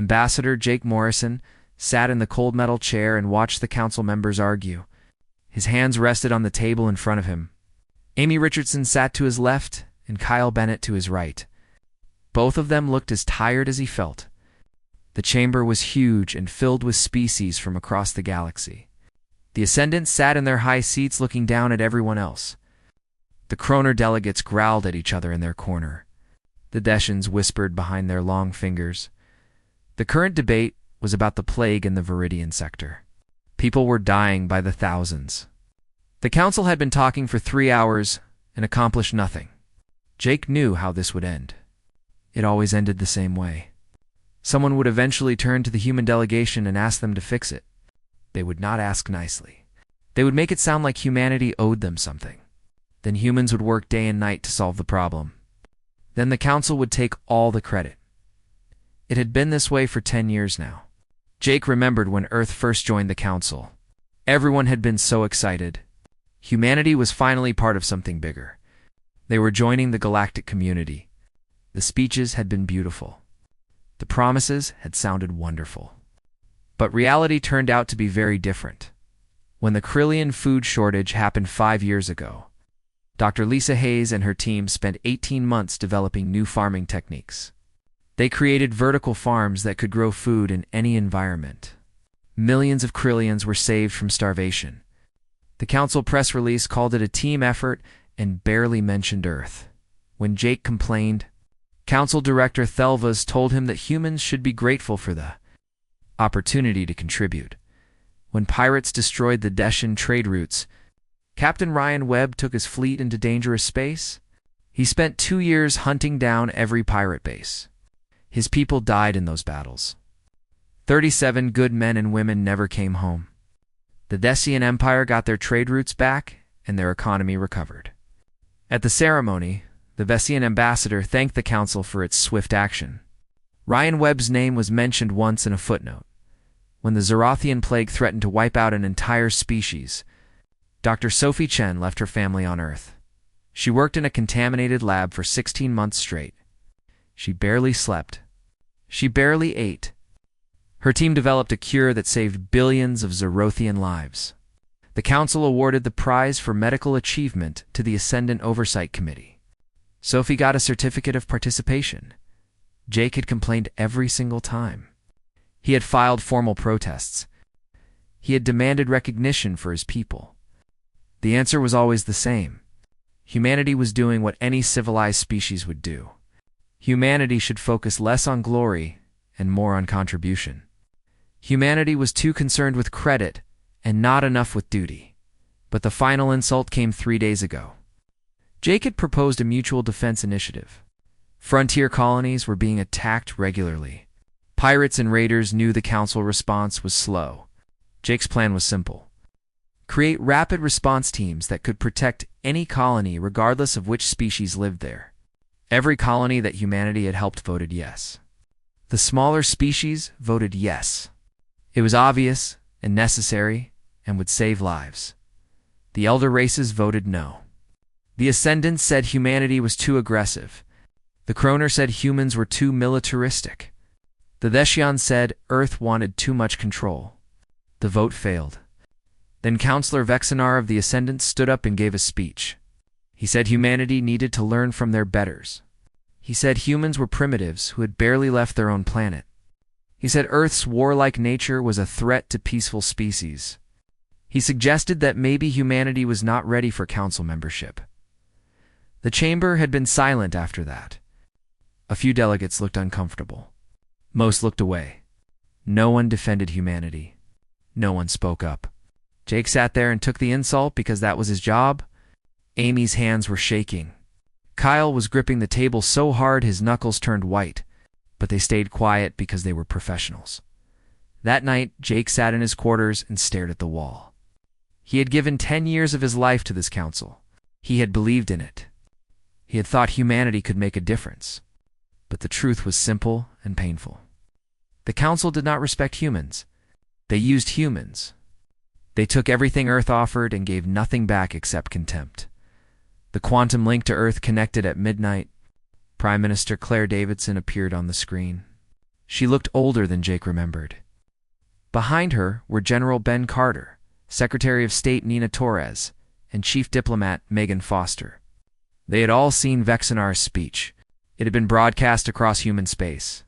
Ambassador Jake Morrison sat in the cold metal chair and watched the council members argue. His hands rested on the table in front of him. Amy Richardson sat to his left and Kyle Bennett to his right. Both of them looked as tired as he felt. The chamber was huge and filled with species from across the galaxy. The Ascendants sat in their high seats looking down at everyone else. The Kroner delegates growled at each other in their corner. The Deshans whispered behind their long fingers. The current debate was about the plague in the Viridian sector. People were dying by the thousands. The council had been talking for 3 hours and accomplished nothing. Jake knew how this would end. It always ended the same way. Someone would eventually turn to the human delegation and ask them to fix it. They would not ask nicely. They would make it sound like humanity owed them something. Then humans would work day and night to solve the problem. Then the council would take all the credit. It had been this way for 10 years now. Jake remembered when Earth first joined the council. Everyone had been so excited. Humanity was finally part of something bigger. They were joining the galactic community. The speeches had been beautiful. The promises had sounded wonderful. But reality turned out to be very different. When the Krillian food shortage happened 5 years ago, Dr. Lisa Hayes and her team spent 18 months developing new farming techniques. They created vertical farms that could grow food in any environment. Millions of Krillians were saved from starvation. The council press release called it a team effort and barely mentioned Earth. When Jake complained, Council Director Thelvas told him that humans should be grateful for the opportunity to contribute. When pirates destroyed the Deshan trade routes, Captain Ryan Webb took his fleet into dangerous space. He spent 2 years hunting down every pirate base. His people died in those battles. 37 good men and women never came home. The Decian Empire got their trade routes back, and their economy recovered. At the ceremony, the Vesian ambassador thanked the council for its swift action. Ryan Webb's name was mentioned once in a footnote. When the Zerathian plague threatened to wipe out an entire species, Dr. Sophie Chen left her family on Earth. She worked in a contaminated lab for 16 months straight. She barely slept. She barely ate. Her team developed a cure that saved billions of Zerothian lives. The council awarded the prize for medical achievement to the Ascendant Oversight Committee. Sophie got a certificate of participation. Jake had complained every single time. He had filed formal protests. He had demanded recognition for his people. The answer was always the same. Humanity was doing what any civilized species would do. Humanity should focus less on glory and more on contribution. Humanity was too concerned with credit and not enough with duty. But the final insult came 3 days ago. Jake had proposed a mutual defense initiative. Frontier colonies were being attacked regularly. Pirates and raiders knew the council response was slow. Jake's plan was simple. Create rapid response teams that could protect any colony regardless of which species lived there. Every colony that humanity had helped voted yes. The smaller species voted yes. It was obvious and necessary and would save lives. The elder races voted no. The Ascendants said humanity was too aggressive. The Kroner said humans were too militaristic. The Theshian said Earth wanted too much control. The vote failed. Then Counselor Vexenar of the Ascendants stood up and gave a speech. He said humanity needed to learn from their betters. He said humans were primitives who had barely left their own planet. He said Earth's warlike nature was a threat to peaceful species. He suggested that maybe humanity was not ready for council membership. The chamber had been silent after that. A few delegates looked uncomfortable. Most looked away. No one defended humanity. No one spoke up. Jake sat there and took the insult because that was his job. Amy's hands were shaking. Kyle was gripping the table so hard his knuckles turned white, but they stayed quiet because they were professionals. That night, Jake sat in his quarters and stared at the wall. He had given 10 years of his life to this council. He had believed in it. He had thought humanity could make a difference. But the truth was simple and painful. The council did not respect humans. They used humans. They took everything Earth offered and gave nothing back except contempt. The quantum link to Earth connected at midnight. Prime Minister Claire Davidson appeared on the screen. She looked older than Jake remembered. Behind her were General Ben Carter, Secretary of State Nina Torres, and Chief Diplomat Megan Foster. They had all seen Vexenar's speech. It had been broadcast across human space.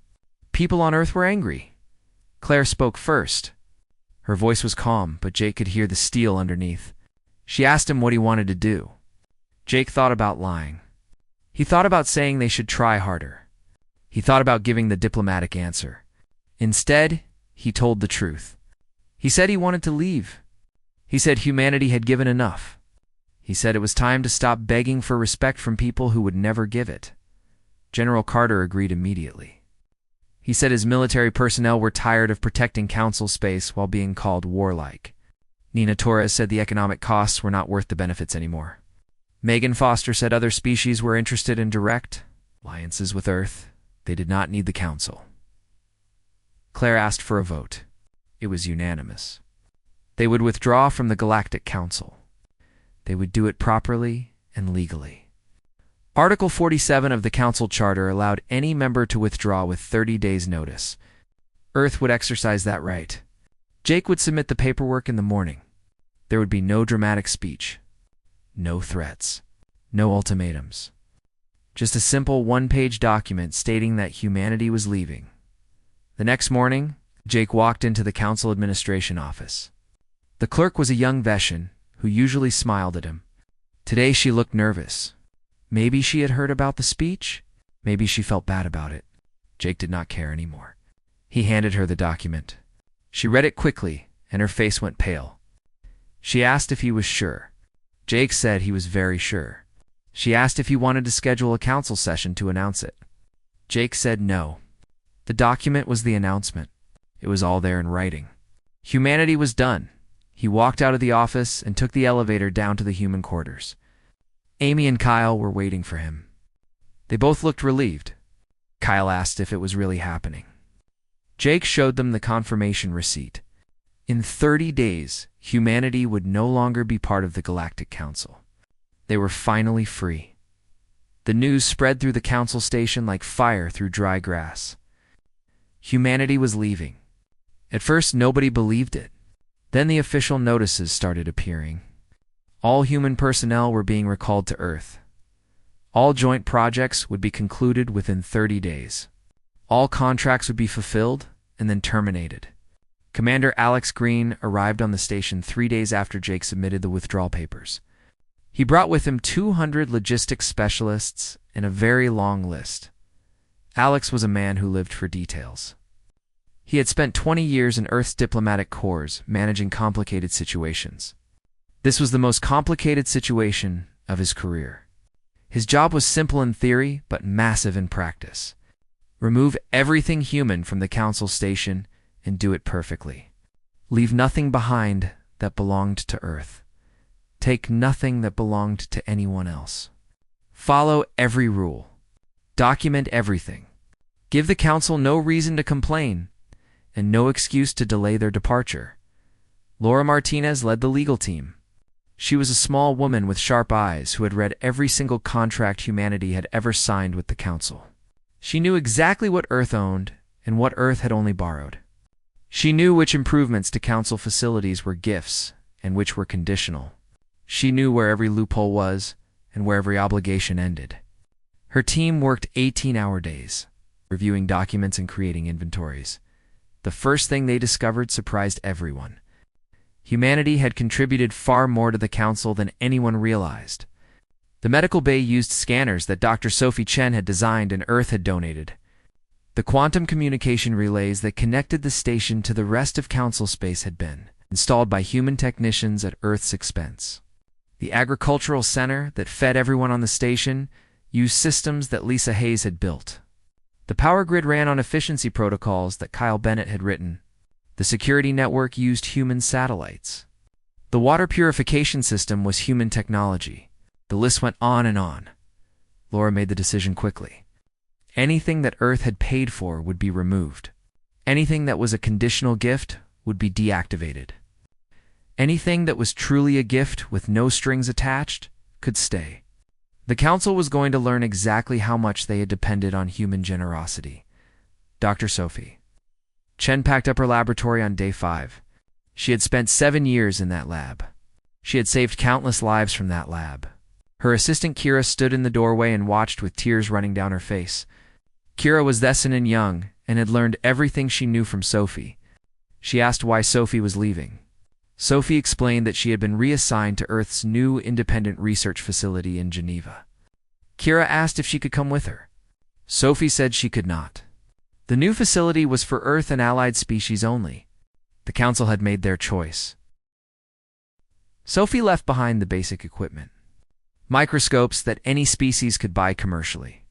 People on Earth were angry. Claire spoke first. Her voice was calm, but Jake could hear the steel underneath. She asked him what he wanted to do. Jake thought about lying. He thought about saying they should try harder. He thought about giving the diplomatic answer. Instead, he told the truth. He said he wanted to leave. He said humanity had given enough. He said it was time to stop begging for respect from people who would never give it. General Carter agreed immediately. He said his military personnel were tired of protecting council space while being called warlike. Nina Torres said the economic costs were not worth the benefits anymore. Megan Foster said other species were interested in direct alliances with Earth. They did not need the council. Claire asked for a vote. It was unanimous. They would withdraw from the Galactic Council. They would do it properly and legally. Article 47 of the Council Charter allowed any member to withdraw with 30 days' notice. Earth would exercise that right. Jake would submit the paperwork in the morning. There would be no dramatic speech, no threats, no ultimatums. Just a simple one-page document stating that humanity was leaving. The next morning, Jake walked into the council administration office. The clerk was a young Veshan who usually smiled at him. Today she looked nervous. Maybe she had heard about the speech. Maybe she felt bad about it. Jake did not care anymore. He handed her the document. She read it quickly, and her face went pale. She asked if he was sure. Jake said he was very sure. She asked if he wanted to schedule a council session to announce it. Jake said no. The document was the announcement. It was all there in writing. Humanity was done. He walked out of the office and took the elevator down to the human quarters. Amy and Kyle were waiting for him. They both looked relieved. Kyle asked if it was really happening. Jake showed them the confirmation receipt. In 30 days, humanity would no longer be part of the Galactic Council. They were finally free. The news spread through the council station like fire through dry grass. Humanity was leaving. At first, nobody believed it. Then the official notices started appearing. All human personnel were being recalled to Earth. All joint projects would be concluded within 30 days. All contracts would be fulfilled and then terminated. Commander Alex Green arrived on the station 3 days after Jake submitted the withdrawal papers. He brought with him 200 logistics specialists and a very long list. Alex was a man who lived for details. He had spent 20 years in Earth's diplomatic corps managing complicated situations. This was the most complicated situation of his career. His job was simple in theory, but massive in practice. Remove everything human from the council station and do it perfectly. Leave nothing behind that belonged to Earth. Take nothing that belonged to anyone else. Follow every rule. Document everything. Give the council no reason to complain and no excuse to delay their departure. Laura Martinez led the legal team. She was a small woman with sharp eyes who had read every single contract humanity had ever signed with the council. She knew exactly what Earth owned and what Earth had only borrowed. She knew which improvements to council facilities were gifts and which were conditional. She knew where every loophole was and where every obligation ended. Her team worked 18-hour days, reviewing documents and creating inventories. The first thing they discovered surprised everyone. Humanity had contributed far more to the council than anyone realized. The medical bay used scanners that Dr. Sophie Chen had designed and Earth had donated. The quantum communication relays that connected the station to the rest of council space had been installed by human technicians at Earth's expense. The agricultural center that fed everyone on the station used systems that Lisa Hayes had built. The power grid ran on efficiency protocols that Kyle Bennett had written. The security network used human satellites. The water purification system was human technology. The list went on and on. Laura made the decision quickly. Anything that Earth had paid for would be removed. Anything that was a conditional gift would be deactivated. Anything that was truly a gift with no strings attached could stay. The council was going to learn exactly how much they had depended on human generosity. Dr. Sophie. Chen packed up her laboratory on day 5. She had spent 7 years in that lab. She had saved countless lives from that lab. Her assistant Kira stood in the doorway and watched with tears running down her face. Kira was Thesson and young, and had learned everything she knew from Sophie. She asked why Sophie was leaving. Sophie explained that she had been reassigned to Earth's new independent research facility in Geneva. Kira asked if she could come with her. Sophie said she could not. The new facility was for Earth and allied species only. The Council had made their choice. Sophie left behind the basic equipment. Microscopes that any species could buy commercially.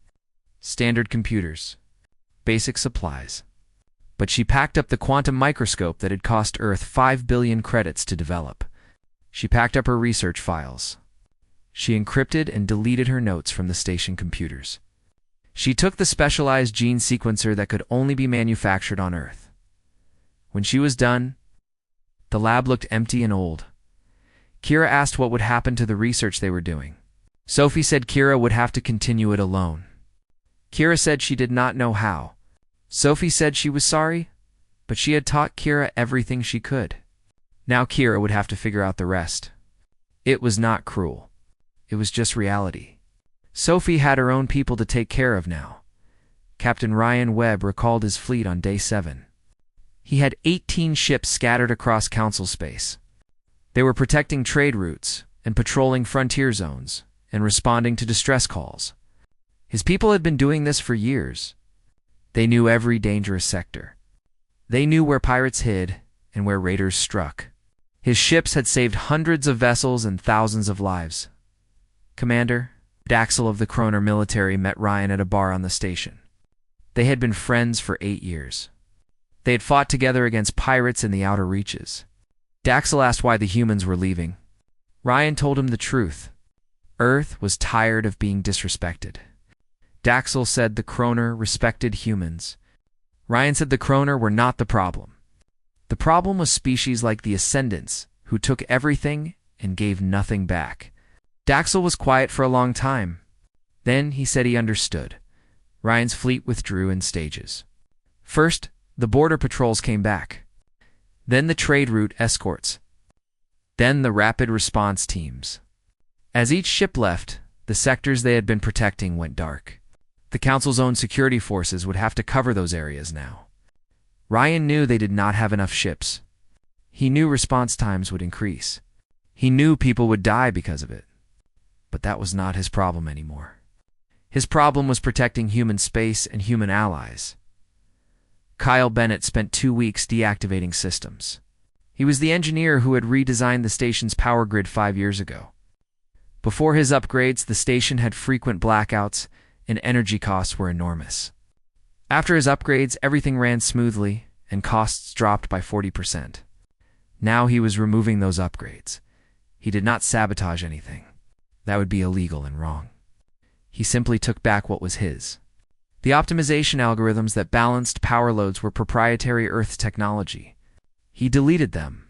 Standard computers. Basic supplies. But she packed up the quantum microscope that had cost Earth 5 billion credits to develop. She packed up her research files. She encrypted and deleted her notes from the station computers. She took the specialized gene sequencer that could only be manufactured on Earth. When she was done, the lab looked empty and old. Kira asked what would happen to the research they were doing. Sophie said Kira would have to continue it alone. Kira said she did not know how. Sophie said she was sorry, but she had taught Kira everything she could. Now Kira would have to figure out the rest. It was not cruel. It was just reality. Sophie had her own people to take care of now. Captain Ryan Webb recalled his fleet on day 7. He had 18 ships scattered across Council space. They were protecting trade routes and patrolling frontier zones and responding to distress calls. His people had been doing this for years. They knew every dangerous sector. They knew where pirates hid and where raiders struck. His ships had saved hundreds of vessels and thousands of lives. Commander Daxel of the Kroner military met Ryan at a bar on the station. They had been friends for 8 years. They had fought together against pirates in the outer reaches. Daxel asked why the humans were leaving. Ryan told him the truth. Earth was tired of being disrespected. Daxel said the Kroner respected humans. Ryan said the Kroner were not the problem. The problem was species like the Ascendants, who took everything and gave nothing back. Daxel was quiet for a long time. Then he said he understood. Ryan's fleet withdrew in stages. First, the border patrols came back. Then the trade route escorts. Then the rapid response teams. As each ship left, the sectors they had been protecting went dark. The Council's own security forces would have to cover those areas now. Ryan knew they did not have enough ships. He knew response times would increase. He knew people would die because of it. But that was not his problem anymore. His problem was protecting human space and human allies. Kyle Bennett spent 2 weeks deactivating systems. He was the engineer who had redesigned the station's power grid 5 years ago. Before his upgrades, the station had frequent blackouts, and energy costs were enormous. After his upgrades, everything ran smoothly, and costs dropped by 40%. Now he was removing those upgrades. He did not sabotage anything. That would be illegal and wrong. He simply took back what was his. The optimization algorithms that balanced power loads were proprietary Earth technology. He deleted them.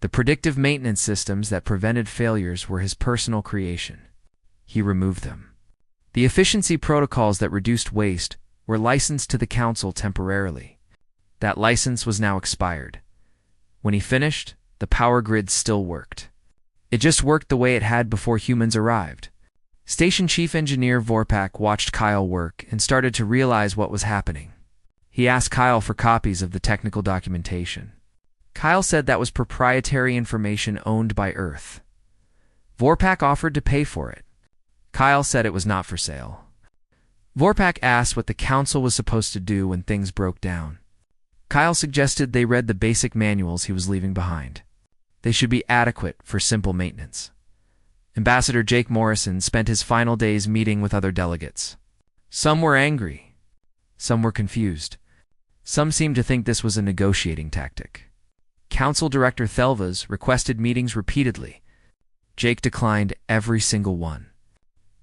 The predictive maintenance systems that prevented failures were his personal creation. He removed them. The efficiency protocols that reduced waste were licensed to the Council temporarily. That license was now expired. When he finished, the power grid still worked. It just worked the way it had before humans arrived. Station Chief Engineer Vorpak watched Kyle work and started to realize what was happening. He asked Kyle for copies of the technical documentation. Kyle said that was proprietary information owned by Earth. Vorpak offered to pay for it. Kyle said it was not for sale. Vorpak asked what the Council was supposed to do when things broke down. Kyle suggested they read the basic manuals he was leaving behind. They should be adequate for simple maintenance. Ambassador Jake Morrison spent his final days meeting with other delegates. Some were angry. Some were confused. Some seemed to think this was a negotiating tactic. Council Director Thelvas requested meetings repeatedly. Jake declined every single one.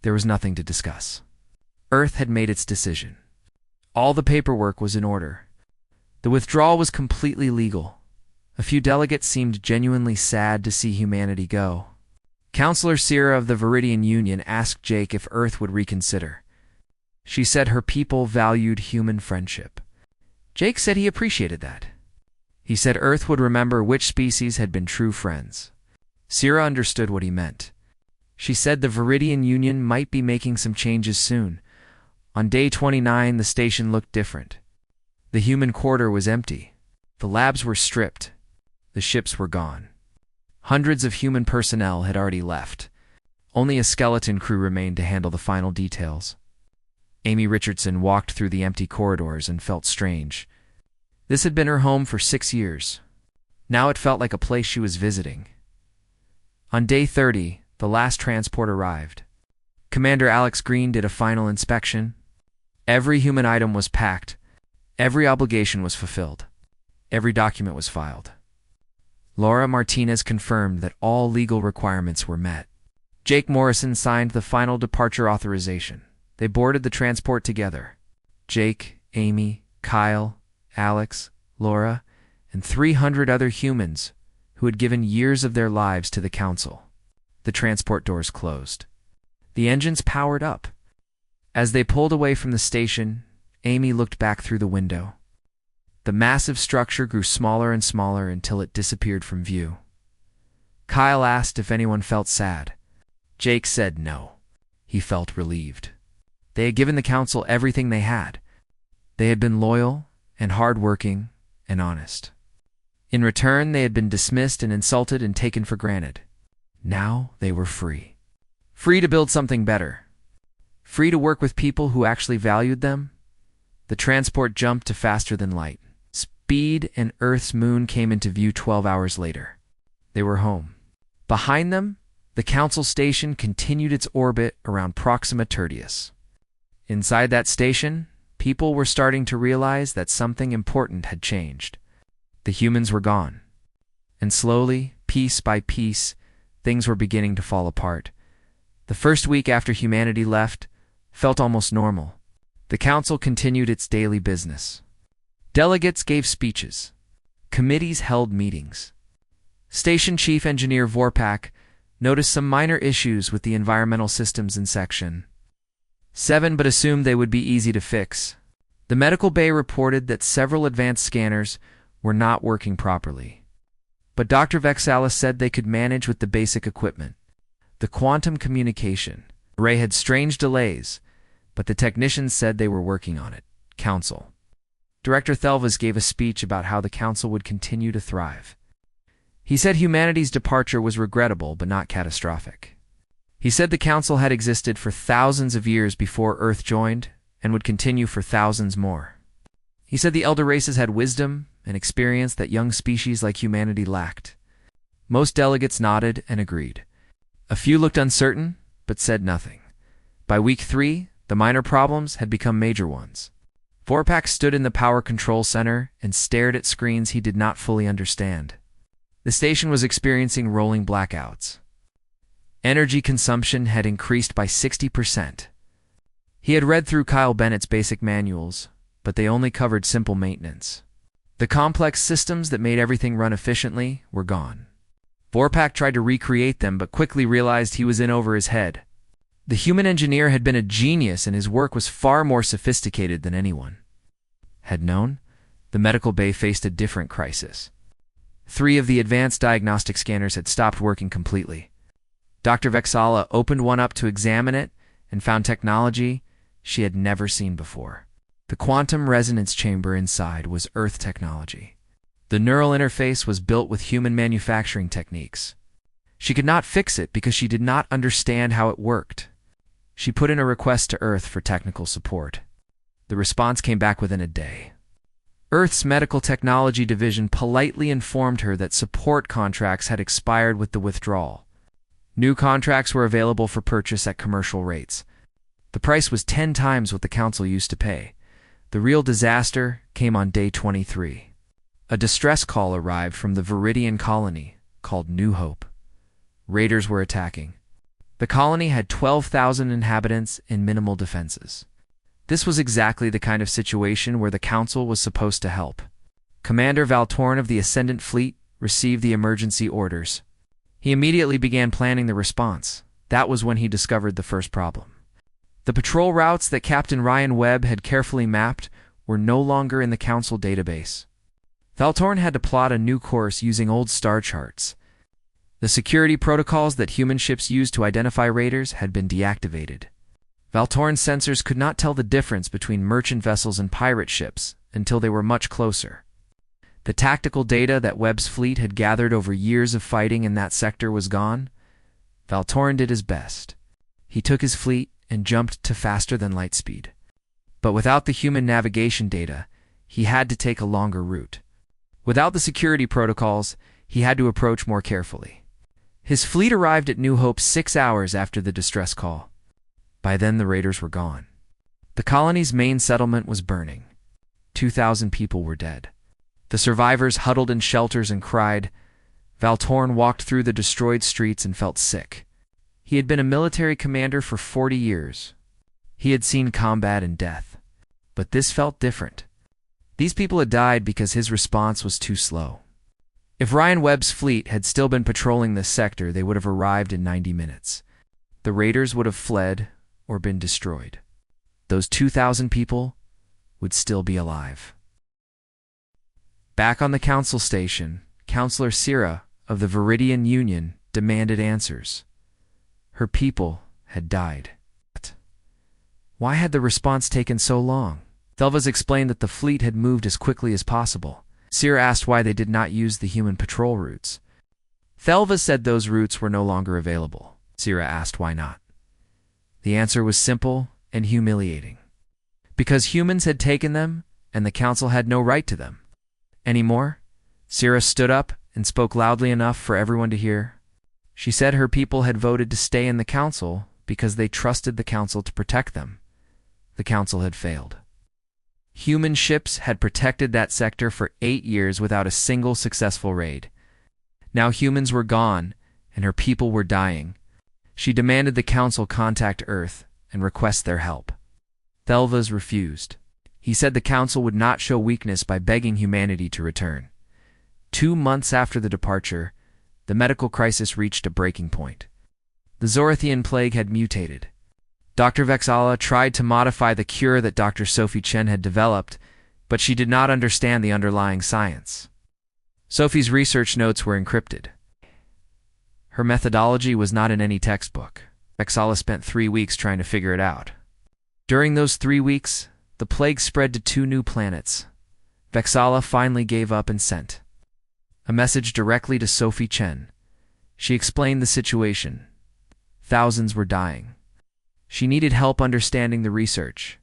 There was nothing to discuss. Earth had made its decision. All the paperwork was in order. The withdrawal was completely legal. A few delegates seemed genuinely sad to see humanity go. Counselor Sierra of the Viridian Union asked Jake if Earth would reconsider. She said her people valued human friendship. Jake said he appreciated that. He said Earth would remember which species had been true friends. Sierra understood what he meant. She said the Viridian Union might be making some changes soon. On day 29, the station looked different. The human quarter was empty. The labs were stripped. The ships were gone. Hundreds of human personnel had already left. Only a skeleton crew remained to handle the final details. Amy Richardson walked through the empty corridors and felt strange. This had been her home for 6 years. Now it felt like a place she was visiting. On day 30, the last transport arrived. Commander Alex Green did a final inspection. Every human item was packed. Every obligation was fulfilled. Every document was filed. Laura Martinez confirmed that all legal requirements were met. Jake Morrison signed the final departure authorization. They boarded the transport together. Jake, Amy, Kyle, Alex, Laura, and 300 other humans who had given years of their lives to the Council. The transport doors closed. The engines powered up. As they pulled away from the station, Amy looked back through the window. The massive structure grew smaller and smaller until it disappeared from view. Kyle asked if anyone felt sad. Jake said no. He felt relieved. They had given the Council everything they had. They had been loyal and hard-working and honest. In return, they had been dismissed and insulted and taken for granted. Now they were free. Free to build something better. Free to work with people who actually valued them. The transport jumped to faster than light. Speed and Earth's moon came into view 12 hours later. They were home. Behind them, the Council station continued its orbit around Proxima Tertius. Inside that station, people were starting to realize that something important had changed. The humans were gone. And slowly, piece by piece, things were beginning to fall apart. The first week after humanity left felt almost normal. The Council continued its daily business. Delegates gave speeches. Committees held meetings. Station Chief Engineer Vorpak noticed some minor issues with the environmental systems in Section 7, but assumed they would be easy to fix. The medical bay reported that several advanced scanners were not working properly. But Dr. Vexalis said they could manage with the basic equipment. The quantum communication array had strange delays, but the technicians said they were working on it. Council. Director Thelvas gave a speech about how the Council would continue to thrive. He said humanity's departure was regrettable but not catastrophic. He said the Council had existed for thousands of years before Earth joined and would continue for thousands more. He said the elder races had wisdom and experience that young species like humanity lacked. Most delegates nodded and agreed. A few looked uncertain, but said nothing. By week 3, the minor problems had become major ones. Vorpak stood in the power control center and stared at screens he did not fully understand. The station was experiencing rolling blackouts. Energy consumption had increased by 60%. He had read through Kyle Bennett's basic manuals, but they only covered simple maintenance. The complex systems that made everything run efficiently were gone. Vorpak tried to recreate them, but quickly realized he was in over his head. The human engineer had been a genius, and his work was far more sophisticated than anyone had known. The medical bay faced a different crisis. 3 of the advanced diagnostic scanners had stopped working completely. Dr. Vexala opened one up to examine it and found technology she had never seen before. The quantum resonance chamber inside was Earth technology. The neural interface was built with human manufacturing techniques. She could not fix it because she did not understand how it worked. She put in a request to Earth for technical support. The response came back within a day. Earth's Medical Technology Division politely informed her that support contracts had expired with the withdrawal. New contracts were available for purchase at commercial rates. The price was 10 times what the Council used to pay. The real disaster came on day 23. A distress call arrived from the Viridian colony, called New Hope. Raiders were attacking. The colony had 12,000 inhabitants and minimal defenses. This was exactly the kind of situation where the Council was supposed to help. Commander Valtorn of the Ascendant Fleet received the emergency orders. He immediately began planning the response. That was when he discovered the first problem. The patrol routes that Captain Ryan Webb had carefully mapped were no longer in the Council database. Valtorn had to plot a new course using old star charts. The security protocols that human ships used to identify raiders had been deactivated. Valtorn's sensors could not tell the difference between merchant vessels and pirate ships until they were much closer. The tactical data that Webb's fleet had gathered over years of fighting in that sector was gone. Valtorn did his best. He took his fleet and jumped to faster than light speed. But without the human navigation data, he had to take a longer route. Without the security protocols, he had to approach more carefully. His fleet arrived at New Hope 6 hours after the distress call. By then, the raiders were gone. The colony's main settlement was burning. 2,000 people were dead. The survivors huddled in shelters and cried. Valtorn walked through the destroyed streets and felt sick. He had been a military commander for 40 years. He had seen combat and death. But this felt different. These people had died because his response was too slow. If Ryan Webb's fleet had still been patrolling this sector, they would have arrived in 90 minutes. The raiders would have fled or been destroyed. Those 2,000 people would still be alive. Back on the council station, Counselor Syrah of the Viridian Union demanded answers. Her people had died. Why had the response taken so long? Thelvas explained that the fleet had moved as quickly as possible. Syrah asked why they did not use the human patrol routes. Thelvas said those routes were no longer available. Syrah asked why not. The answer was simple and humiliating. Because humans had taken them, and the council had no right to them. Anymore? Syrah stood up and spoke loudly enough for everyone to hear. She said her people had voted to stay in the council because they trusted the council to protect them. The council had failed. Human ships had protected that sector for 8 years without a single successful raid. Now humans were gone, and her people were dying. She demanded the council contact Earth and request their help. Thelvas refused. He said the council would not show weakness by begging humanity to return. 2 months after the departure, the medical crisis reached a breaking point. The Zorathian plague had mutated. Dr. Vexala tried to modify the cure that Dr. Sophie Chen had developed, but she did not understand the underlying science. Sophie's research notes were encrypted. Her methodology was not in any textbook. Vexala spent 3 weeks trying to figure it out. During those 3 weeks, the plague spread to 2 new planets. Vexala finally gave up and sent a message directly to Sophie Chen. She explained the situation. Thousands were dying. She needed help understanding the research.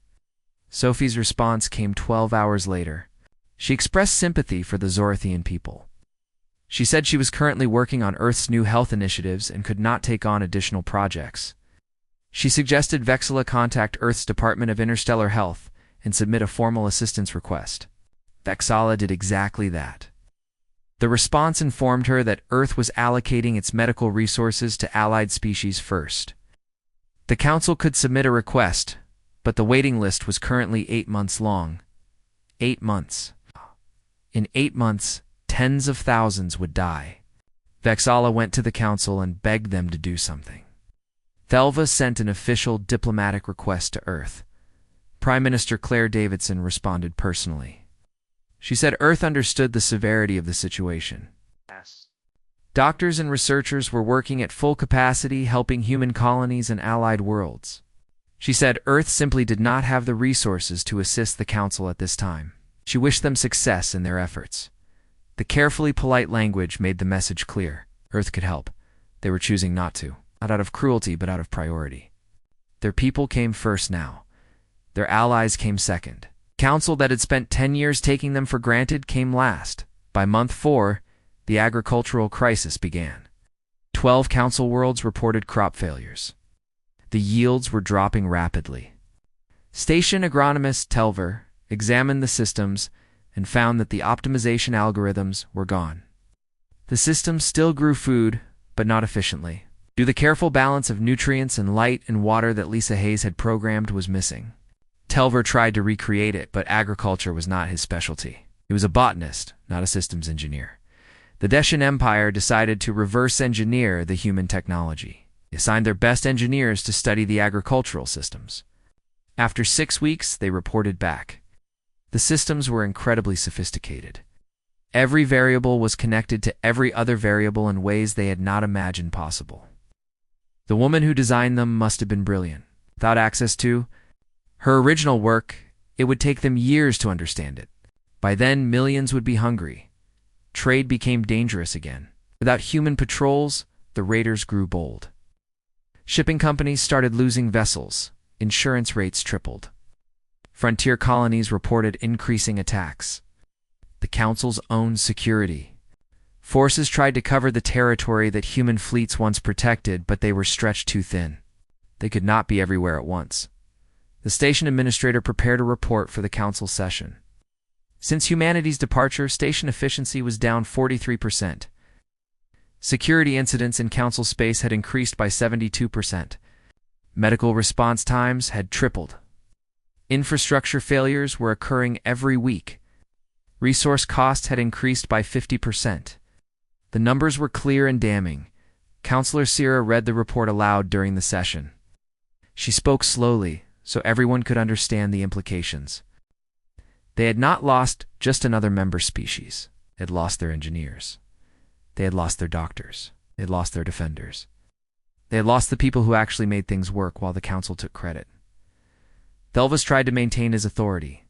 Sophie's response came 12 hours later. She expressed sympathy for the Zorathian people. She said she was currently working on Earth's new health initiatives and could not take on additional projects. She suggested Vexala contact Earth's Department of Interstellar Health and submit a formal assistance request. Vexala did exactly that. The response informed her that Earth was allocating its medical resources to allied species first. The Council could submit a request, but the waiting list was currently 8 months long. 8 months. In 8 months, tens of thousands would die. Vexala went to the Council and begged them to do something. Thelva sent an official diplomatic request to Earth. Prime Minister Claire Davidson responded personally. She said Earth understood the severity of the situation. Yes. Doctors and researchers were working at full capacity helping human colonies and allied worlds. She said Earth simply did not have the resources to assist the Council at this time. She wished them success in their efforts. The carefully polite language made the message clear. Earth could help. They were choosing not to. Not out of cruelty, but out of priority. Their people came first now. Their allies came second. Council that had spent 10 years taking them for granted came last. By month 4, the agricultural crisis began. 12 Council worlds reported crop failures. The yields were dropping rapidly. Station agronomist Telver examined the systems and found that the optimization algorithms were gone. The systems still grew food, but not efficiently. The careful balance of nutrients and light and water that Lisa Hayes had programmed was missing. Telver tried to recreate it, but agriculture was not his specialty. He was a botanist, not a systems engineer. The Deshan Empire decided to reverse engineer the human technology. They assigned their best engineers to study the agricultural systems. After 6 weeks, they reported back. The systems were incredibly sophisticated. Every variable was connected to every other variable in ways they had not imagined possible. The woman who designed them must have been brilliant. Without access to her original work, it would take them years to understand it. By then, millions would be hungry. Trade became dangerous again. Without human patrols, the raiders grew bold. Shipping companies started losing vessels. Insurance rates tripled. Frontier colonies reported increasing attacks. The Council's own security. Forces tried to cover the territory that human fleets once protected, but they were stretched too thin. They could not be everywhere at once. The station administrator prepared a report for the Council session. Since humanity's departure, station efficiency was down 43%. Security incidents in Council space had increased by 72%. Medical response times had tripled. Infrastructure failures were occurring every week. Resource costs had increased by 50%. The numbers were clear and damning. Counselor Sierra read the report aloud during the session. She spoke slowly, so everyone could understand the implications. They had not lost just another member species. They had lost their engineers. They had lost their doctors. They had lost their defenders. They had lost the people who actually made things work while the Council took credit. Thelvis tried to maintain his authority.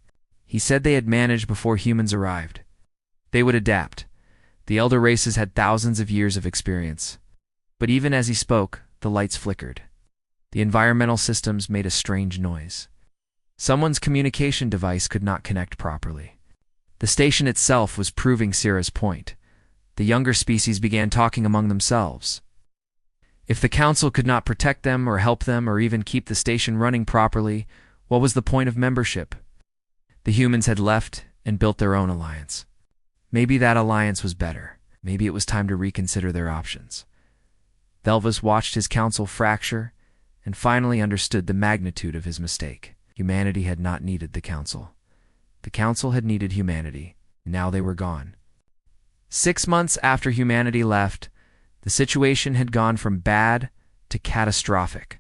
He said they had managed before humans arrived. They would adapt. The elder races had thousands of years of experience. But even as he spoke, the lights flickered. The environmental systems made a strange noise. Someone's communication device could not connect properly. The station itself was proving Sierra's point. The younger species began talking among themselves. If the Council could not protect them or help them or even keep the station running properly, what was the point of membership? The humans had left and built their own alliance. Maybe that alliance was better. Maybe it was time to reconsider their options. Thelvis watched his council fracture and finally understood the magnitude of his mistake. Humanity had not needed the Council. The Council had needed humanity. Now they were gone. 6 months after humanity left, the situation had gone from bad to catastrophic.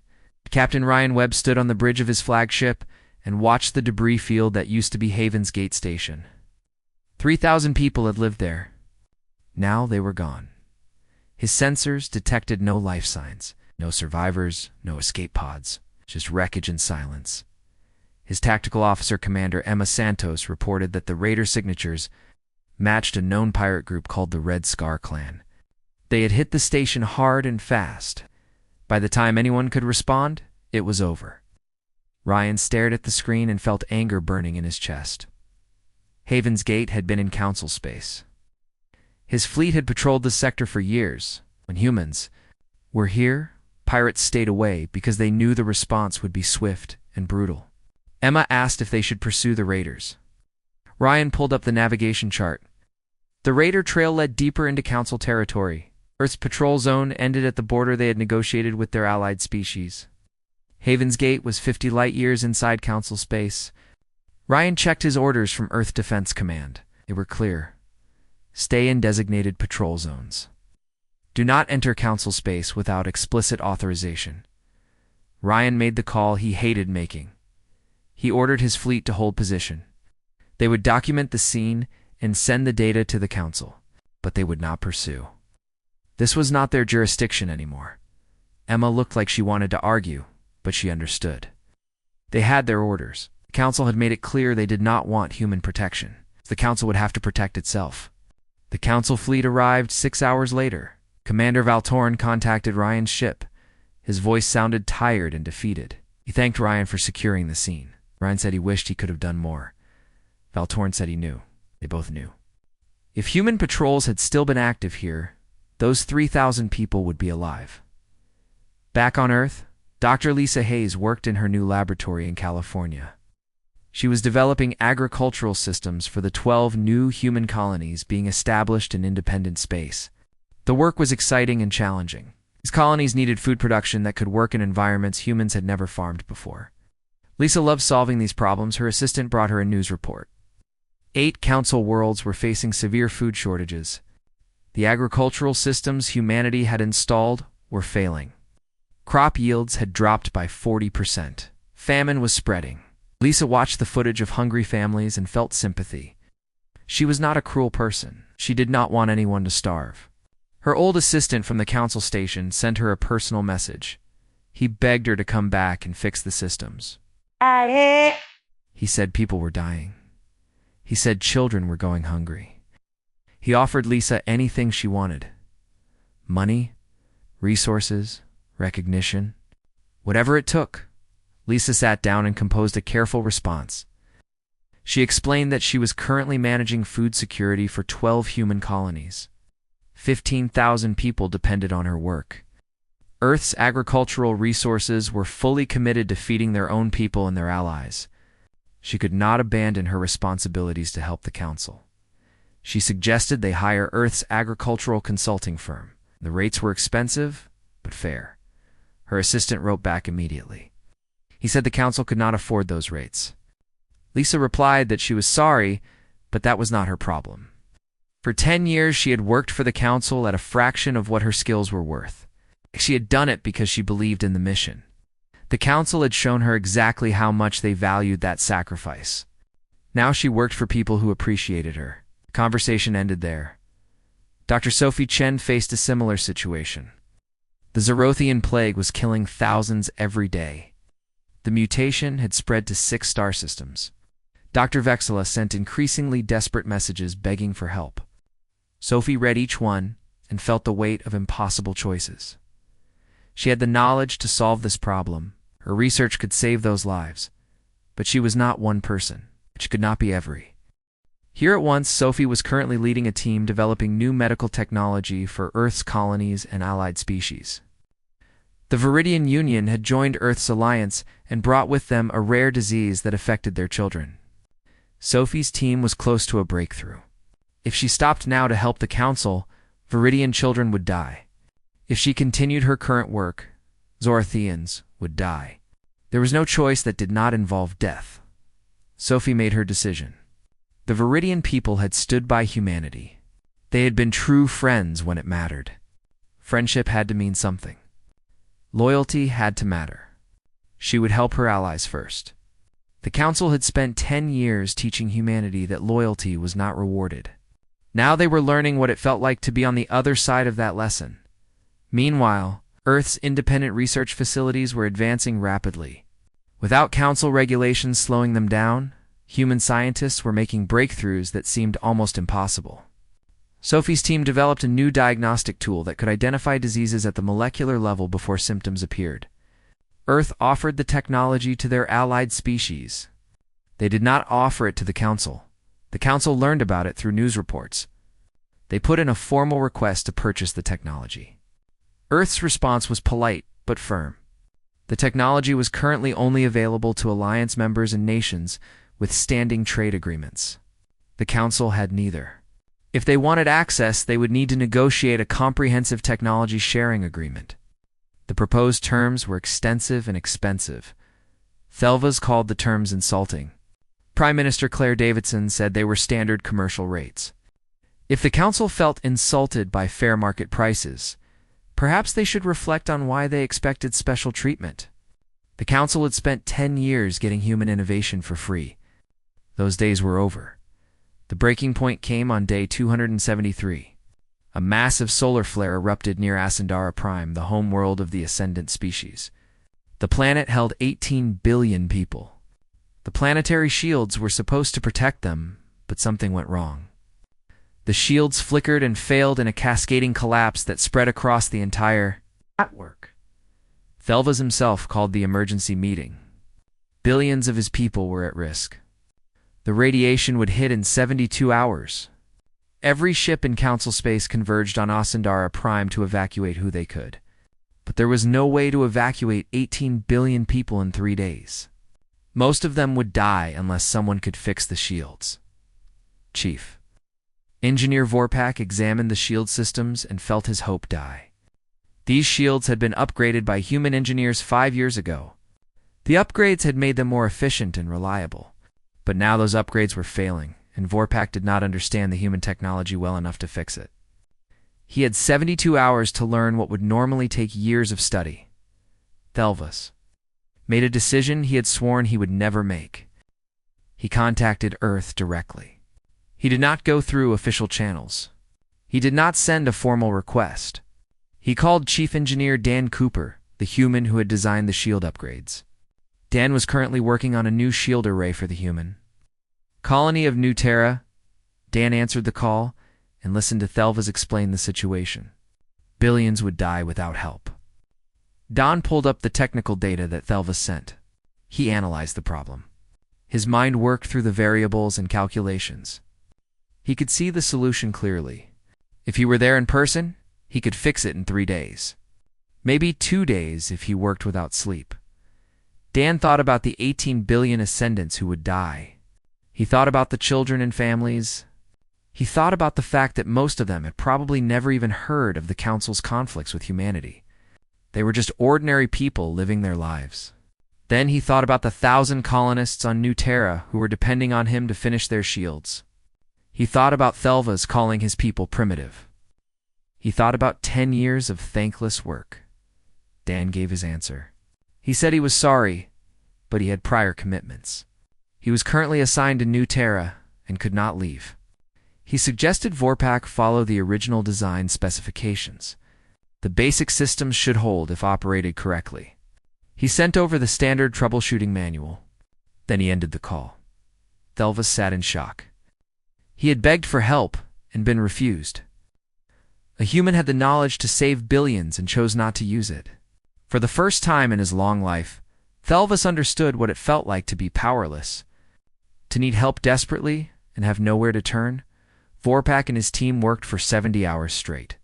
Captain Ryan Webb stood on the bridge of his flagship and watched the debris field that used to be Haven's Gate Station. 3,000 people had lived there. Now they were gone. His sensors detected no life signs, no survivors, no escape pods, just wreckage and silence. His tactical officer commander Emma Santos reported that the raider signatures matched a known pirate group called the Red Scar Clan. They had hit the station hard and fast. By the time anyone could respond, it was over. Ryan stared at the screen and felt anger burning in his chest. Haven's Gate had been in Council space. His fleet had patrolled the sector for years. When humans were here, pirates stayed away because they knew the response would be swift and brutal. Emma asked if they should pursue the raiders. Ryan pulled up the navigation chart. The raider trail led deeper into Council territory. Earth's patrol zone ended at the border they had negotiated with their allied species. Haven's Gate was 50 light-years inside Council space. Ryan checked his orders from Earth Defense Command. They were clear. Stay in designated patrol zones. Do not enter Council space without explicit authorization. Ryan made the call he hated making. He ordered his fleet to hold position. They would document the scene and send the data to the Council, but they would not pursue. This was not their jurisdiction anymore. Emma looked like she wanted to argue, but she understood. They had their orders. The Council had made it clear they did not want human protection. The Council would have to protect itself. The Council fleet arrived 6 hours later. Commander Valtorn contacted Ryan's ship. His voice sounded tired and defeated. He thanked Ryan for securing the scene. Ryan said he wished he could have done more. Valtorn said he knew. They both knew. If human patrols had still been active here, those 3,000 people would be alive. Back on Earth, Dr. Lisa Hayes worked in her new laboratory in California. She was developing agricultural systems for the 12 new human colonies being established in independent space. The work was exciting and challenging. These colonies needed food production that could work in environments humans had never farmed before. Lisa loved solving these problems. Her assistant brought her a news report. 8 Council worlds were facing severe food shortages. The agricultural systems humanity had installed were failing. Crop yields had dropped by 40%. Famine was spreading. Lisa watched the footage of hungry families and felt sympathy. She was not a cruel person. She did not want anyone to starve. Her old assistant from the council station sent her a personal message. He begged her to come back and fix the systems. He said people were dying. He said children were going hungry. He offered Lisa anything she wanted. Money, resources, recognition. Whatever it took. Lisa sat down and composed a careful response. She explained that she was currently managing food security for 12 human colonies. 15,000 people depended on her work. Earth's agricultural resources were fully committed to feeding their own people and their allies. She could not abandon her responsibilities to help the council. She suggested they hire Earth's agricultural consulting firm. The rates were expensive, but fair. Her assistant wrote back immediately. He said the council could not afford those rates. Lisa replied that she was sorry, but that was not her problem. For 10 years, she had worked for the council at a fraction of what her skills were worth. She had done it because she believed in the mission. The council had shown her exactly how much they valued that sacrifice. Now she worked for people who appreciated her. The conversation ended there. Dr. Sophie Chen faced a similar situation. The Zerothian plague was killing thousands every day. The mutation had spread to 6 star systems. Dr. Vexela sent increasingly desperate messages begging for help. Sophie read each one and felt the weight of impossible choices. She had the knowledge to solve this problem. Her research could save those lives. But she was not one person. She could not be every. Here at once, Sophie was currently leading a team developing new medical technology for Earth's colonies and allied species. The Viridian Union had joined Earth's alliance and brought with them a rare disease that affected their children. Sophie's team was close to a breakthrough. If she stopped now to help the council, Viridian children would die. If she continued her current work, Zorothians would die. There was no choice that did not involve death. Sophie made her decision. The Viridian people had stood by humanity. They had been true friends when it mattered. Friendship had to mean something. Loyalty had to matter. She would help her allies first. The council had spent 10 years teaching humanity that loyalty was not rewarded. Now they were learning what it felt like to be on the other side of that lesson. Meanwhile, Earth's independent research facilities were advancing rapidly. Without council regulations slowing them down, human scientists were making breakthroughs that seemed almost impossible. Sophie's team developed a new diagnostic tool that could identify diseases at the molecular level before symptoms appeared. Earth offered the technology to their allied species. They did not offer it to the council. The council learned about it through news reports. They put in a formal request to purchase the technology. Earth's response was polite but firm. The technology was currently only available to alliance members and nations with standing trade agreements. The council had neither. If they wanted access, they would need to negotiate a comprehensive technology sharing agreement. The proposed terms were extensive and expensive. Thelvas called the terms insulting. Prime Minister Claire Davidson said they were standard commercial rates. If the council felt insulted by fair market prices, perhaps they should reflect on why they expected special treatment. The council had spent 10 years getting human innovation for free. Those days were over. The breaking point came on day 273. A massive solar flare erupted near Ascendara Prime, the home world of the ascendant species. The planet held 18 billion people. The planetary shields were supposed to protect them, but something went wrong. The shields flickered and failed in a cascading collapse that spread across the entire network. Thelvas himself called the emergency meeting. Billions of his people were at risk. The radiation would hit in 72 hours. Every ship in council space converged on Ascendara Prime to evacuate who they could. But there was no way to evacuate 18 billion people in 3 days. Most of them would die unless someone could fix the shields. Chief. Engineer Vorpak examined the shield systems and felt his hope die. These shields had been upgraded by human engineers 5 years ago. The upgrades had made them more efficient and reliable. But now those upgrades were failing, and Vorpak did not understand the human technology well enough to fix it. He had 72 hours to learn what would normally take years of study. Thelvas made a decision he had sworn he would never make. He contacted Earth directly. He did not go through official channels. He did not send a formal request. He called Chief Engineer Dan Cooper, the human who had designed the shield upgrades. Dan was currently working on a new shield array for the human. Colony of New Terra. Dan answered the call and listened to Thelva's explain the situation. Billions would die without help. Don pulled up the technical data that Thelva sent. He analyzed the problem. His mind worked through the variables and calculations. He could see the solution clearly. If he were there in person, he could fix it in 3 days. Maybe 2 days if he worked without sleep. Dan thought about the 18 billion ascendants who would die. He thought about the children and families. He thought about the fact that most of them had probably never even heard of the Council's conflicts with humanity. They were just ordinary people living their lives. Then he thought about the 1,000 colonists on New Terra who were depending on him to finish their shields. He thought about Thelva's calling his people primitive. He thought about 10 years of thankless work. Dan gave his answer. He said he was sorry, but he had prior commitments. He was currently assigned to New Terra and could not leave. He suggested Vorpak follow the original design specifications. The basic systems should hold if operated correctly. He sent over the standard troubleshooting manual. Then he ended the call. Thelva sat in shock. He had begged for help and been refused. A human had the knowledge to save billions and chose not to use it. For the first time in his long life, Thelvas understood what it felt like to be powerless. To need help desperately and have nowhere to turn, Vorpak and his team worked for 70 hours straight.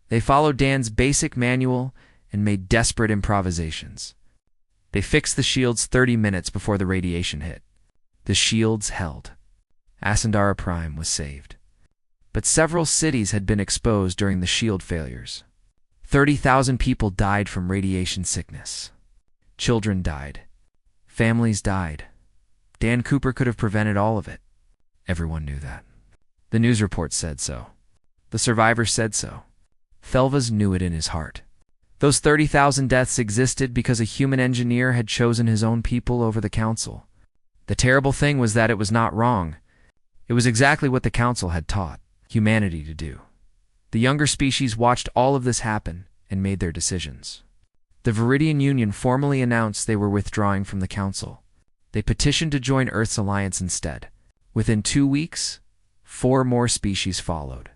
They followed Dan's basic manual and made desperate improvisations. They fixed the shields 30 minutes before the radiation hit. The shields held. Ascendara Prime was saved. But several cities had been exposed during the shield failures. 30,000 people died from radiation sickness. Children died. Families died. Dan Cooper could have prevented all of it. Everyone knew that. The news reports said so. The survivors said so. Thelvas knew it in his heart. Those 30,000 deaths existed because a human engineer had chosen his own people over the Council. The terrible thing was that it was not wrong. It was exactly what the Council had taught humanity to do. The younger species watched all of this happen and made their decisions. The Viridian Union formally announced they were withdrawing from the Council. They petitioned to join Earth's alliance instead. Within 2 weeks, 4 more species followed.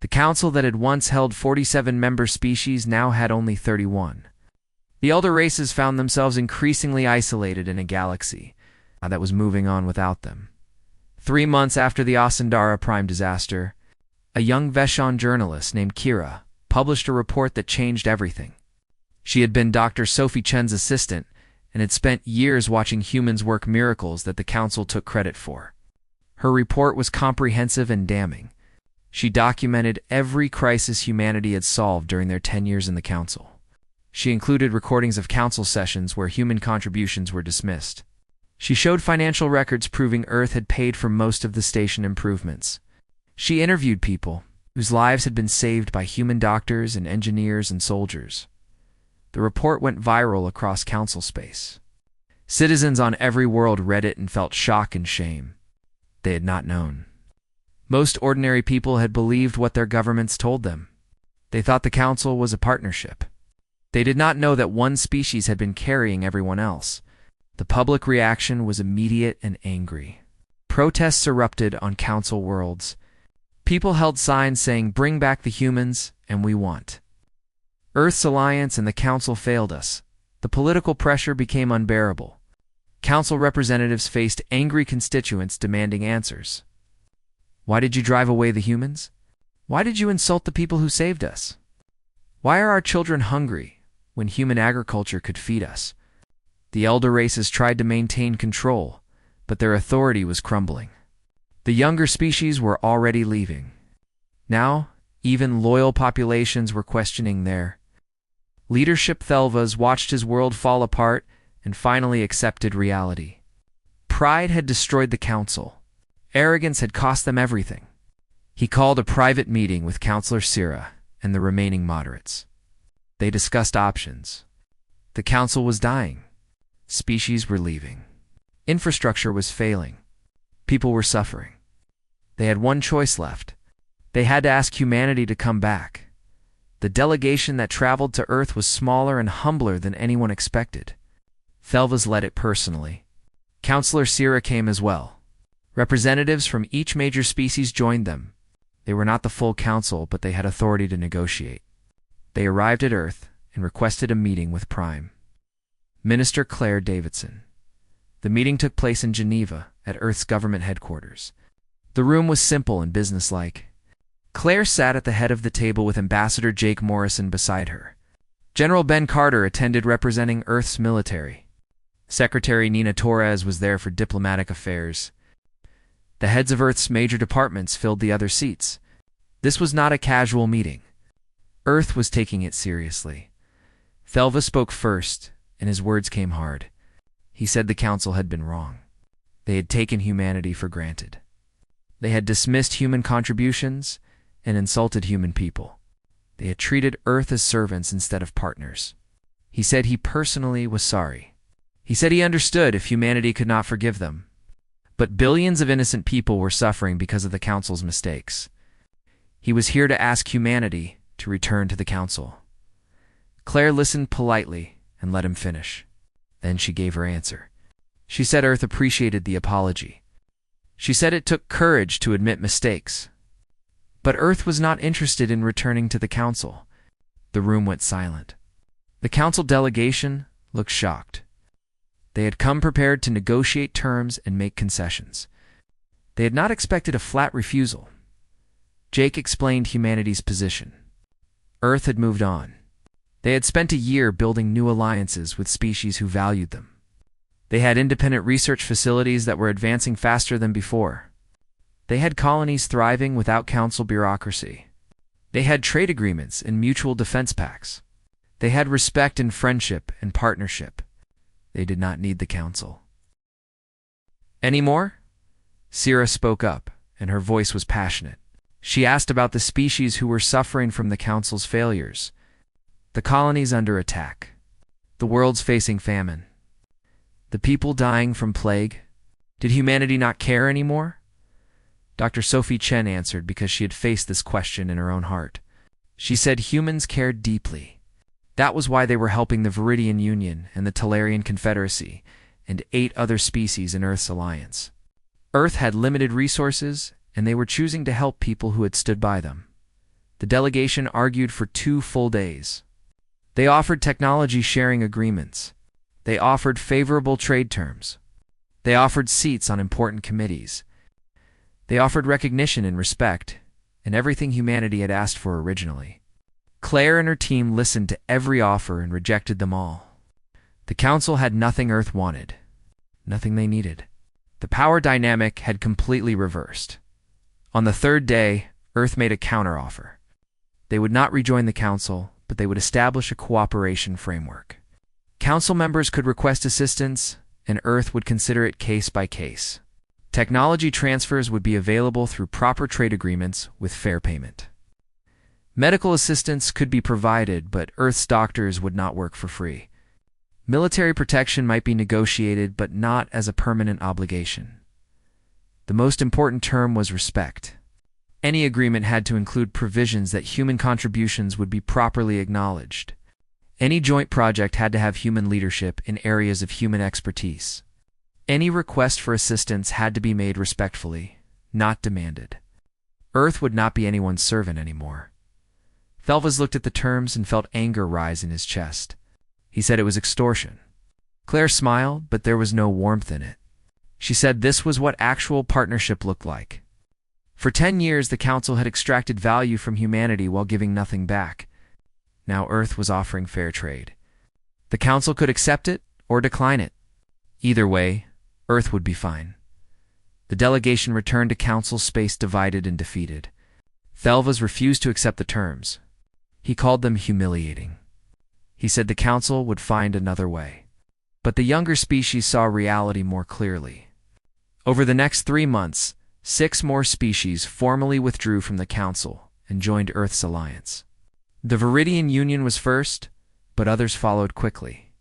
The Council that had once held 47 member species now had only 31. The elder races found themselves increasingly isolated in a galaxy that was moving on without them. 3 months after the Ascendara Prime disaster, a young Veshon journalist named Kira published a report that changed everything. She had been Dr. Sophie Chen's assistant and had spent years watching humans work miracles that the Council took credit for. Her report was comprehensive and damning. She documented every crisis humanity had solved during their 10 years in the Council. She included recordings of Council sessions where human contributions were dismissed. She showed financial records proving Earth had paid for most of the station improvements. She interviewed people whose lives had been saved by human doctors and engineers and soldiers. The report went viral across Council space. Citizens on every world read it and felt shock and shame. They had not known. Most ordinary people had believed what their governments told them. They thought the Council was a partnership. They did not know that one species had been carrying everyone else. The public reaction was immediate and angry. Protests erupted on Council worlds. People held signs saying, "Bring back the humans, and we want." Earth's alliance and the Council failed us. The political pressure became unbearable. Council representatives faced angry constituents demanding answers. Why did you drive away the humans? Why did you insult the people who saved us? Why are our children hungry when human agriculture could feed us? The elder races tried to maintain control, but their authority was crumbling. The younger species were already leaving. Now, even loyal populations were questioning their leadership. Thelvas watched his world fall apart and finally accepted reality. Pride had destroyed the Council. Arrogance had cost them everything. He called a private meeting with Councillor Syrah and the remaining moderates. They discussed options. The Council was dying. Species were leaving. Infrastructure was failing. People were suffering. They had one choice left. They had to ask humanity to come back. The delegation that traveled to Earth was smaller and humbler than anyone expected. Thelvas led it personally. Counselor Sira came as well. Representatives from each major species joined them. They were not the full council, but they had authority to negotiate. They arrived at Earth and requested a meeting with Prime Minister Claire Davidson. The meeting took place in Geneva, at Earth's government headquarters. The room was simple and businesslike. Claire sat at the head of the table with Ambassador Jake Morrison beside her. General Ben Carter attended representing Earth's military. Secretary Nina Torres was there for diplomatic affairs. The heads of Earth's major departments filled the other seats. This was not a casual meeting. Earth was taking it seriously. Thelva spoke first, and his words came hard. He said the council had been wrong. They had taken humanity for granted. They had dismissed human contributions and insulted human people. They had treated Earth as servants instead of partners. He said he personally was sorry. He said he understood if humanity could not forgive them. But billions of innocent people were suffering because of the Council's mistakes. He was here to ask humanity to return to the Council. Claire listened politely and let him finish. Then she gave her answer. She said Earth appreciated the apology. She said it took courage to admit mistakes. But Earth was not interested in returning to the Council. The room went silent. The Council delegation looked shocked. They had come prepared to negotiate terms and make concessions. They had not expected a flat refusal. Jake explained humanity's position. Earth had moved on. They had spent a year building new alliances with species who valued them. They had independent research facilities that were advancing faster than before. They had colonies thriving without council bureaucracy. They had trade agreements and mutual defense pacts. They had respect and friendship and partnership. They did not need the council. Any more? Sira spoke up, and her voice was passionate. She asked about the species who were suffering from the council's failures. The colonies under attack. The world's facing famine. The people dying from plague. Did humanity not care anymore? Dr. Sophie Chen answered because she had faced this question in her own heart. She said humans cared deeply. That was why they were helping the Viridian Union and the Talarian Confederacy and 8 other species in Earth's alliance. Earth had limited resources, and they were choosing to help people who had stood by them. The delegation argued for 2 full days. They offered technology sharing agreements. They offered favorable trade terms. They offered seats on important committees. They offered recognition and respect, and everything humanity had asked for originally. Claire and her team listened to every offer and rejected them all. The Council had nothing Earth wanted, nothing they needed. The power dynamic had completely reversed. On the 3rd day, Earth made a counteroffer. They would not rejoin the Council, but they would establish a cooperation framework. Council members could request assistance, and Earth would consider it case by case. Technology transfers would be available through proper trade agreements with fair payment. Medical assistance could be provided, but Earth's doctors would not work for free. Military protection might be negotiated, but not as a permanent obligation. The most important term was respect. Any agreement had to include provisions that human contributions would be properly acknowledged. Any joint project had to have human leadership in areas of human expertise. Any request for assistance had to be made respectfully, not demanded. Earth would not be anyone's servant anymore. Thelvas looked at the terms and felt anger rise in his chest. He said it was extortion. Claire smiled, but there was no warmth in it. She said this was what actual partnership looked like. For 10 years, the Council had extracted value from humanity while giving nothing back. Now Earth was offering fair trade. The Council could accept it or decline it. Either way, Earth would be fine. The delegation returned to Council space divided and defeated. Thelvas refused to accept the terms. He called them humiliating. He said the Council would find another way. But the younger species saw reality more clearly. Over the next 3 months, 6 more species formally withdrew from the Council and joined Earth's alliance. The Viridian Union was first, but others followed quickly.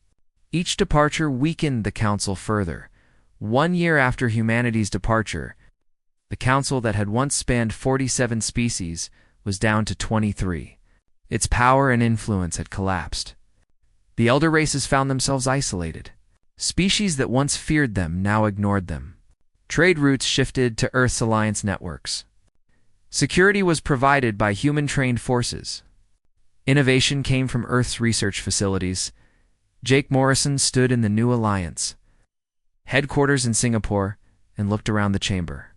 Each departure weakened the Council further. 1 year after humanity's departure, The council that had once spanned 47 species was down to 23. Its power and influence had collapsed. The elder races found themselves isolated. Species that once feared them now ignored them. Trade routes shifted to Earth's alliance networks. Security was provided by human-trained forces. Innovation came from Earth's research facilities. Jake Morrison stood in the new alliance, headquarters in Singapore, and looked around the chamber.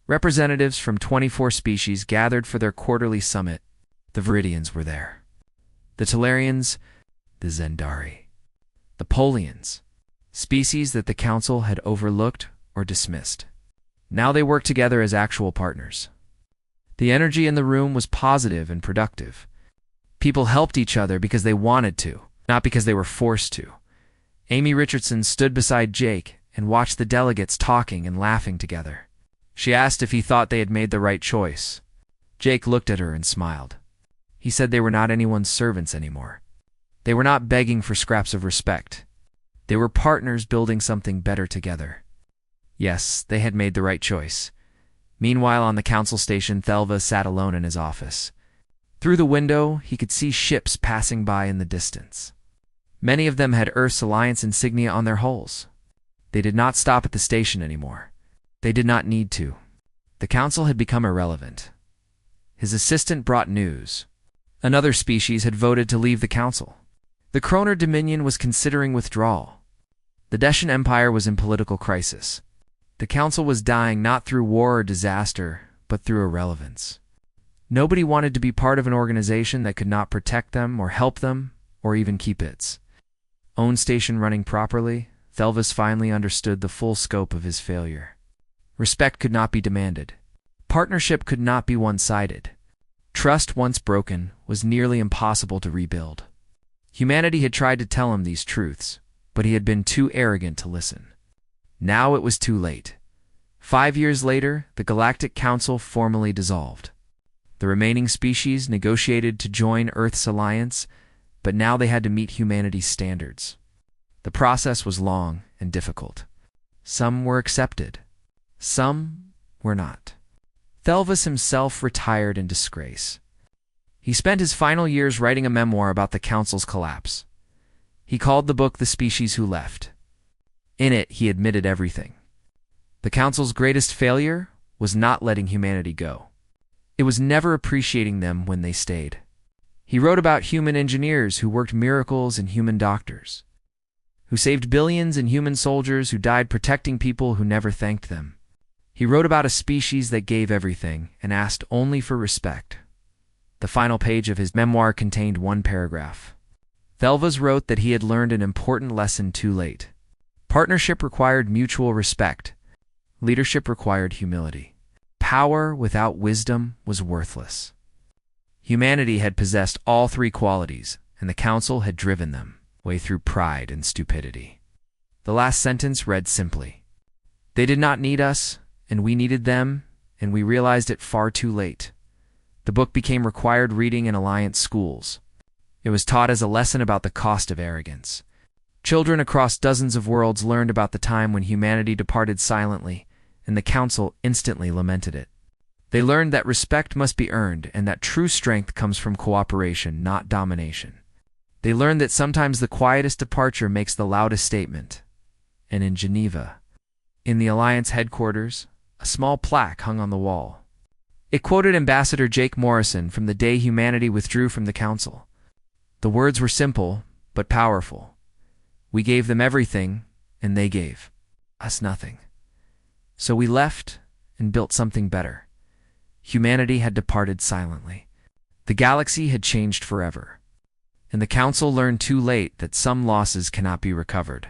Representatives from 24 species gathered for their quarterly summit. The Viridians were there. The Talarians, the Zendari, the Polians, species that the council had overlooked or dismissed. Now they worked together as actual partners. The energy in the room was positive and productive. People helped each other because they wanted to, not because they were forced to. Amy Richardson stood beside Jake and watched the delegates talking and laughing together. She asked if he thought they had made the right choice. Jake looked at her and smiled. He said they were not anyone's servants anymore. They were not begging for scraps of respect. They were partners building something better together. Yes, they had made the right choice. Meanwhile, on the council station, Thelva sat alone in his office. Through the window, he could see ships passing by in the distance. Many of them had Earth's Alliance insignia on their hulls. They did not stop at the station anymore. They did not need to. The council had become irrelevant. His assistant brought news. Another species had voted to leave the council. The Kroner Dominion was considering withdrawal. The Deshan Empire was in political crisis. The council was dying not through war or disaster, but through irrelevance. Nobody wanted to be part of an organization that could not protect them or help them or even keep its own station running properly. Thelvis finally understood the full scope of his failure. Respect could not be demanded. Partnership could not be one-sided. Trust, once broken, was nearly impossible to rebuild. Humanity had tried to tell him these truths, but he had been too arrogant to listen. Now it was too late. 5 years later, the Galactic Council formally dissolved. The remaining species negotiated to join Earth's alliance, but now they had to meet humanity's standards. The process was long and difficult. Some were accepted. Some were not. Thelvis himself retired in disgrace. He spent his final years writing a memoir about the Council's collapse. He called the book The Species Who Left. In it, he admitted everything. The Council's greatest failure was not letting humanity go. It was never appreciating them when they stayed. He wrote about human engineers who worked miracles and human doctors, who saved billions and human soldiers who died protecting people who never thanked them. He wrote about a species that gave everything and asked only for respect. The final page of his memoir contained one paragraph. Thelvis wrote that he had learned an important lesson too late. Partnership required mutual respect. Leadership required humility. Power without wisdom was worthless. Humanity had possessed all three qualities, and the Council had driven them away through pride and stupidity. The last sentence read simply, "They did not need us, and we needed them, and we realized it far too late." The book became required reading in Alliance schools. It was taught as a lesson about the cost of arrogance. Children across dozens of worlds learned about the time when humanity departed silently, and the Council instantly lamented it. They learned that respect must be earned and that true strength comes from cooperation, not domination. They learned that sometimes the quietest departure makes the loudest statement. And in Geneva, in the Alliance headquarters, a small plaque hung on the wall. It quoted Ambassador Jake Morrison from the day humanity withdrew from the Council. The words were simple, but powerful. We gave them everything, and they gave us nothing. So we left and built something better. Humanity had departed silently. The galaxy had changed forever. And the Council learned too late that some losses cannot be recovered.